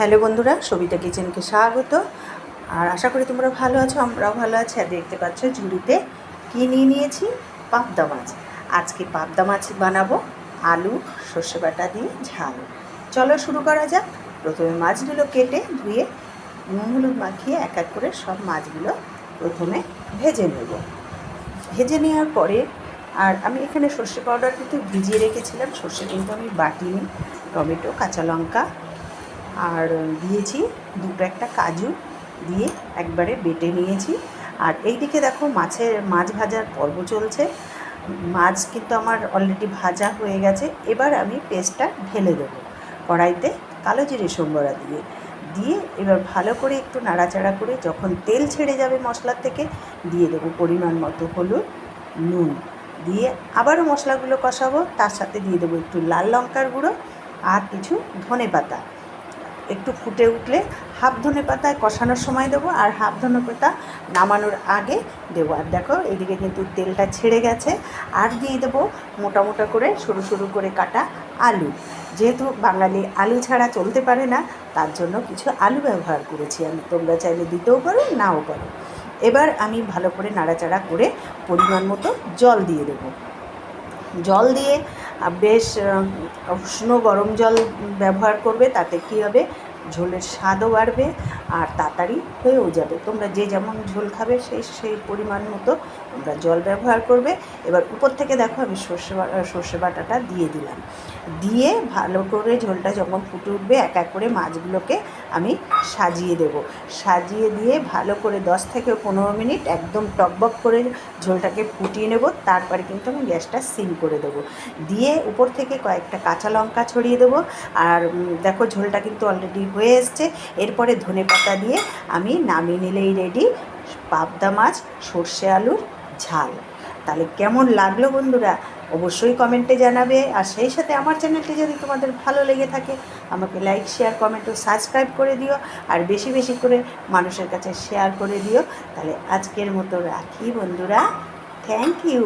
Hello বন্ধুরা, সবিতা কিচেনকে স্বাগত। আর আশা করি তোমরা ভালো আছো, আমরাও ভালো আছি। আর দেখতে পাচ্ছ ঝুড়িতে কী নিয়ে নিয়েছি, পাবদা মাছ। আজকে পাবদা মাছ বানাবো আলু সর্ষে বাটা দিয়ে ঝাল। চলো শুরু করা যাক। প্রথমে মাছগুলো কেটে ধুয়ে নুন হলুদ মাখিয়ে এক এক করে সব মাছগুলো প্রথমে ভেজে নেব। ভেজে নেওয়ার পরে আর আমি এখানে সর্ষে পাউডার কিন্তু ভিজিয়ে রেখেছিলাম, সর্ষে কিন্তু আমি বাটিনি। টমেটো, কাঁচা লঙ্কা আর দিয়েছি দুটো একটা কাজু দিয়ে একবারে বেটে নিয়েছি। আর এইদিকে দেখো মাছ ভাজার পর্ব চলছে। মাছ কিন্তু আমার অলরেডি ভাজা হয়ে গেছে। এবার আমি পেস্টটা ঢেলে দেবো কড়াইতে কালো জিরে সম্বরা দিয়ে এবার ভালো করে একটু নাড়াচাড়া করে যখন তেল ছেড়ে যাবে মশলার থেকে দিয়ে দেবো পরিমাণ মতো হলুদ, নুন দিয়ে আবারও মশলাগুলো কষাবো। তার সাথে দিয়ে দেবো একটু লাল লঙ্কার গুঁড়ো আর কিছু ধনেপাতা। একটু ফুটে উঠলে হাফ ধনেপাতা কষানোর সময় দেবো আর হাফ ধনেপাতা নামানোর আগে দেবো। আর দেখো এদিকে কিন্তু তেলটা ছেড়ে গেছে। আর দিয়ে দেবো মোটা মোটা করে সরু সরু করে কাটা আলু। যেহেতু বাঙালি আলু ছাড়া চলতে পারে না, তার জন্য কিছু আলু ব্যবহার করেছি আমি। তোমরা চাইলে দিতেও পারো, নাও পারো। এবার আমি ভালো করে নাড়াচাড়া করে পরিমাণ মতো জল দিয়ে দেবো। জল দিয়ে বেশ উষ্ণ গরম জল ব্যবহার করবে, তাতে কী হবে, ঝোলের স্বাদও বাড়বে আর তাড়াতাড়ি হয়েও যাবে। তোমরা যে যেমন ঝোল খাবে সেই পরিমাণ মতো তোমরা জল ব্যবহার করবে। এবার উপর থেকে দেখো আমি সর্ষে বাটাটা দিয়ে দিলাম। দিয়ে ভালো করে ঝোলটা যখন ফুটে উঠবে এক এক করে মাছগুলোকে আমি সাজিয়ে দেব। সাজিয়ে দিয়ে ভালো করে 10 থেকে 15 মিনিট একদম টকবক করে ঝোলটাকে ফুটিয়ে নেব। তারপরে কিন্তু আমি গ্যাসটা সিম করে দেবো। দিয়ে উপর থেকে কয়েকটা কাঁচা লঙ্কা ছড়িয়ে দেবো। আর দেখো ঝোলটা কিন্তু অলরেডি হয়ে এসছে। এরপরে ধনেপাতা দিয়ে আমি নামিয়ে নিলেই রেডি পাবদা মাছ সর্ষে আলুর ঝাল। তাহলে কেমন লাগলো বন্ধুরা, অবশ্যই কমেন্টে জানাবে। আর সেই সাথে আমার চ্যানেলটি যদি তোমাদের ভালো লেগে থাকে আমাকে লাইক, শেয়ার, কমেন্ট ও সাবস্ক্রাইব করে দিও। আর বেশি বেশি করে মানুষের কাছে শেয়ার করে দিও। তাহলে আজকের মতো রাখি বন্ধুরা, থ্যাংক ইউ।